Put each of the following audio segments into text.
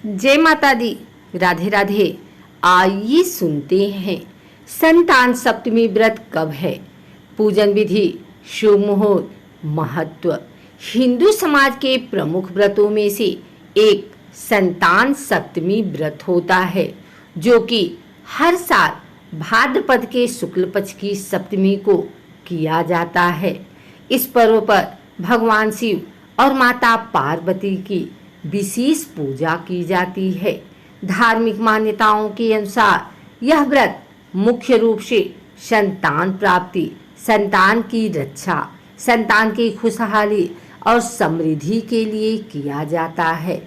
जय माता दी। राधे राधे। आइए सुनते हैं संतान सप्तमी व्रत कब है, पूजन विधि, शुभ मुहूर्त, महत्व। हिंदू समाज के प्रमुख व्रतों में से एक संतान सप्तमी व्रत होता है, जो कि हर साल भाद्रपद के शुक्ल पक्ष की सप्तमी को किया जाता है। इस पर्व पर भगवान शिव और माता पार्वती की विशेष पूजा की जाती है। धार्मिक मान्यताओं के अनुसार यह व्रत मुख्य रूप से संतान प्राप्ति, संतान की रक्षा, संतान की खुशहाली और समृद्धि के लिए किया जाता है।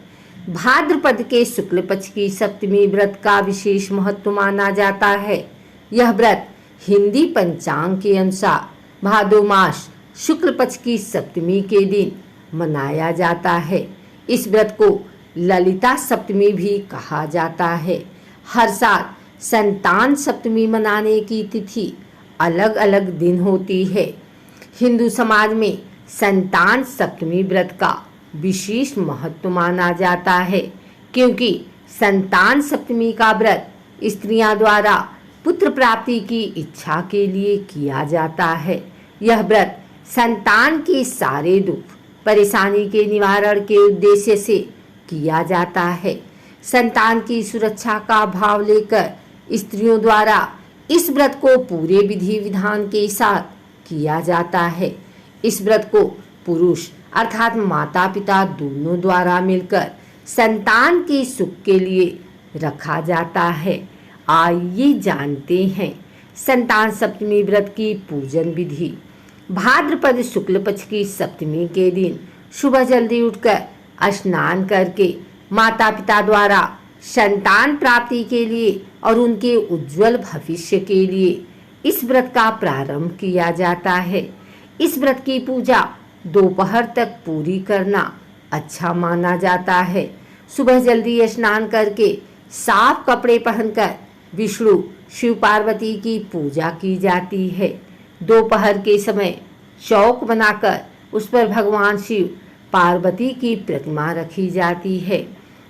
भाद्रपद के शुक्ल पक्ष की सप्तमी व्रत का विशेष महत्व माना जाता है। यह व्रत हिंदी पंचांग के अनुसार भादो मास शुक्ल पक्ष की सप्तमी के दिन मनाया जाता है। इस व्रत को ललिता सप्तमी भी कहा जाता है। हर साल संतान सप्तमी मनाने की तिथि अलग अलग दिन होती है। हिंदू समाज में संतान सप्तमी व्रत का विशेष महत्व माना जाता है, क्योंकि संतान सप्तमी का व्रत स्त्रियां द्वारा पुत्र प्राप्ति की इच्छा के लिए किया जाता है। यह व्रत संतान के सारे दुख परेशानी के निवारण के उद्देश्य से किया जाता है। संतान की सुरक्षा का भाव लेकर स्त्रियों द्वारा इस व्रत को पूरे विधि विधान के साथ किया जाता है। इस व्रत को पुरुष अर्थात माता पिता दोनों द्वारा मिलकर संतान के सुख के लिए रखा जाता है। आइए जानते हैं संतान सप्तमी व्रत की पूजन विधि। भाद्रपद शुक्ल पक्ष की सप्तमी के दिन सुबह जल्दी उठकर स्नान करके माता पिता द्वारा संतान प्राप्ति के लिए और उनके उज्जवल भविष्य के लिए इस व्रत का प्रारंभ किया जाता है। इस व्रत की पूजा दोपहर तक पूरी करना अच्छा माना जाता है। सुबह जल्दी स्नान करके साफ कपड़े पहनकर विष्णु शिव पार्वती की पूजा की जाती है। दोपहर के समय चौक बनाकर उस पर भगवान शिव पार्वती की प्रतिमा रखी जाती है।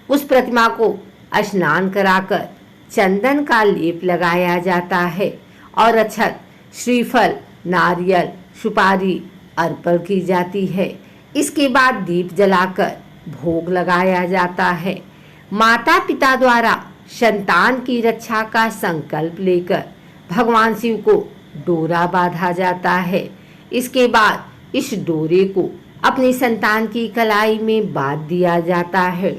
उस प्रतिमा को स्नान कराकर चंदन का लेप लगाया जाता है और अक्षत, श्रीफल, नारियल, सुपारी अर्पण की जाती है। इसके बाद दीप जलाकर भोग लगाया जाता है। माता पिता द्वारा संतान की रक्षा का संकल्प लेकर भगवान शिव को डोरा बांधा जाता है। इसके बाद इस डोरे को अपनी संतान की कलाई में बांध दिया जाता है।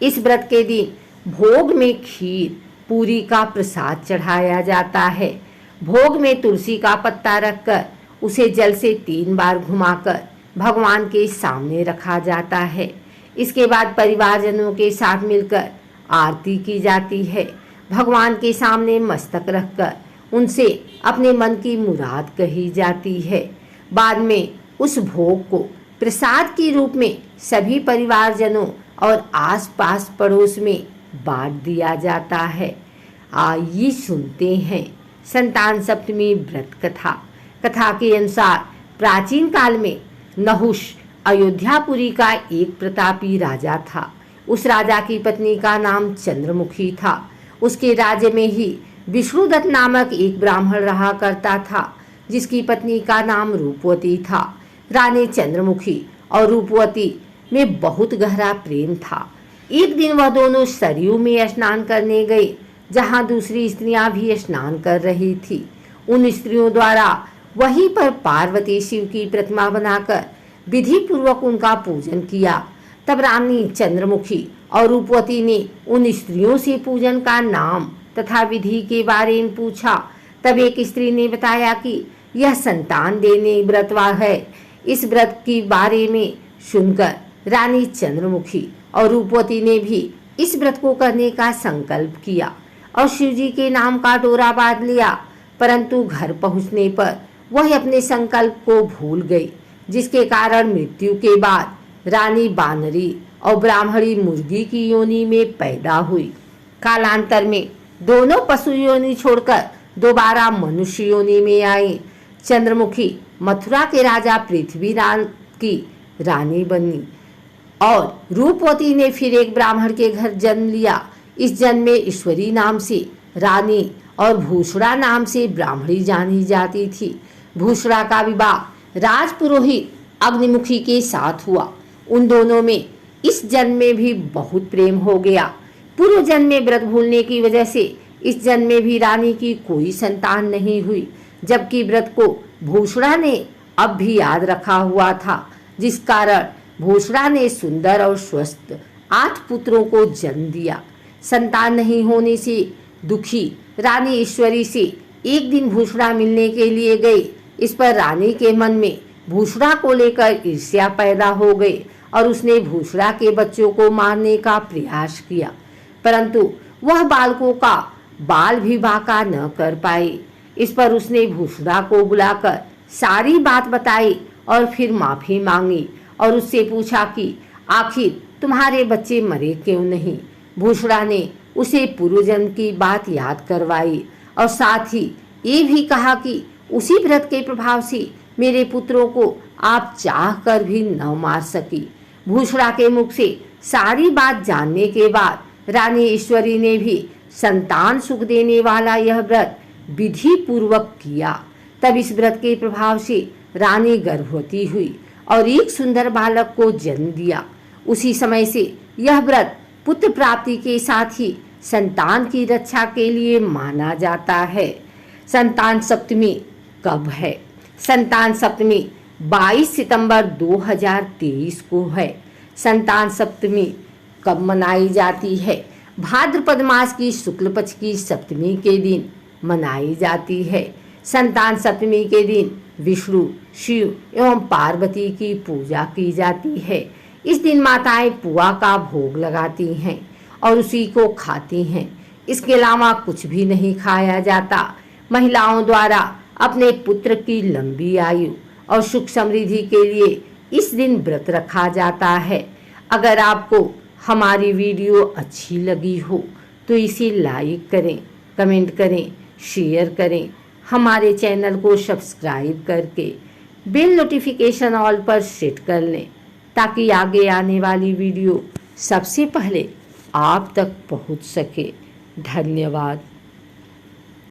इस व्रत के दिन भोग में खीर पूरी का प्रसाद चढ़ाया जाता है। भोग में तुलसी का पत्ता रखकर उसे जल से 3 बार घुमाकर भगवान के सामने रखा जाता है। इसके बाद परिवारजनों के साथ मिलकर आरती की जाती है। भगवान के सामने मस्तक रखकर उनसे अपने मन की मुराद कही जाती है। बाद में उस भोग को प्रसाद के रूप में सभी परिवारजनों और आसपास पड़ोस में बांट दिया जाता है। आइए सुनते हैं संतान सप्तमी व्रत कथा। कथा के अनुसार प्राचीन काल में नहुष अयोध्यापुरी का एक प्रतापी राजा था। उस राजा की पत्नी का नाम चंद्रमुखी था। उसके राज्य में ही विष्णुदत्त नामक एक ब्राह्मण रहा करता था, जिसकी पत्नी का नाम रूपवती था। रानी चंद्रमुखी और रूपवती में बहुत गहरा प्रेम था। एक दिन वह दोनों सरयू में स्नान करने गए, जहां दूसरी स्त्रियां भी स्नान कर रही थी। उन स्त्रियों द्वारा वहीं पर पार्वती शिव की प्रतिमा बनाकर विधि पूर्वक उनका पूजन किया। तब रानी चंद्रमुखी और रूपवती ने उन स्त्रियों से पूजन का नाम तथा विधि के बारे में पूछा। तब एक स्त्री ने बताया कि यह संतान देने व्रतवा है। इस व्रत के बारे में सुनकर रानी चंद्रमुखी और रूपवती ने भी इस व्रत को करने का संकल्प किया और शिवजी के नाम का डोरा बांध लिया। परंतु घर पहुंचने पर वह अपने संकल्प को भूल गई, जिसके कारण मृत्यु के बाद रानी बानरी और ब्राह्मणी मुर्गी की योनि में पैदा हुई। कालांतर में दोनों पशु योनि छोड़कर दोबारा मनुष्य योनि में आई। चंद्रमुखी मथुरा के राजा पृथ्वीराज की रानी बनी। और रूपवती ने फिर एक ब्राह्मण के घर जन्म लिया। इस जन्म में ईश्वरी नाम से रानी और भूषड़ा नाम से ब्राह्मणी जानी जाती थी। भूषड़ा का विवाह राजपुरोहित अग्निमुखी के साथ हुआ। उन दोनों में इस जन्म में भी बहुत प्रेम हो गया। पूर्व जन्म में व्रत भूलने की वजह से इस जन्म में भी रानी की कोई संतान नहीं हुई, जबकि व्रत को भूषड़ा ने अब भी याद रखा हुआ था, जिस कारण भूषड़ा ने सुंदर और स्वस्थ 8 पुत्रों को जन्म दिया। संतान नहीं होने से दुखी रानी ईश्वरी से एक दिन भूषड़ा मिलने के लिए गई। इस पर रानी के मन में भूषड़ा को लेकर ईर्ष्या पैदा हो गई और उसने भूषड़ा के बच्चों को मारने का प्रयास किया, परंतु वह बालकों का बाल भी बांका न कर पाई। इस पर उसने भूषड़ा को बुलाकर सारी बात बताई और फिर माफी मांगी और उससे पूछा कि आखिर तुम्हारे बच्चे मरे क्यों नहीं। भूषड़ा ने उसे पूर्व जन्म की बात याद करवाई और साथ ही ये भी कहा कि उसी व्रत के प्रभाव से मेरे पुत्रों को आप चाह कर भी न मार सकी। भूषड़ा के मुख से सारी बात जानने के बाद रानी ईश्वरी ने भी संतान सुख देने वाला यह व्रत विधि पूर्वक किया। तब इस व्रत के प्रभाव से रानी गर्भवती हुई और एक सुंदर बालक को जन्म दिया। उसी समय से यह व्रत पुत्र प्राप्ति के साथ ही संतान की रक्षा के लिए माना जाता है। संतान सप्तमी कब है? संतान सप्तमी 22 सितंबर 2023 को है। संतान सप्तमी कब मनाई जाती है? भाद्रपद मास की शुक्ल पक्ष की सप्तमी के दिन मनाई जाती है। संतान सप्तमी के दिन विष्णु, शिव एवं पार्वती की पूजा की जाती है। इस दिन माताएं पुआ का भोग लगाती हैं और उसी को खाती हैं। इसके अलावा कुछ भी नहीं खाया जाता। महिलाओं द्वारा अपने पुत्र की लंबी आयु और सुख समृद्धि के लिए इस दिन व्रत रखा जाता है। अगर आपको हमारी वीडियो अच्छी लगी हो तो इसे लाइक करें, कमेंट करें, शेयर करें। हमारे चैनल को सब्सक्राइब करके बेल नोटिफिकेशन ऑल पर सेट कर लें ताकि आगे आने वाली वीडियो सबसे पहले आप तक पहुंच सके। धन्यवाद।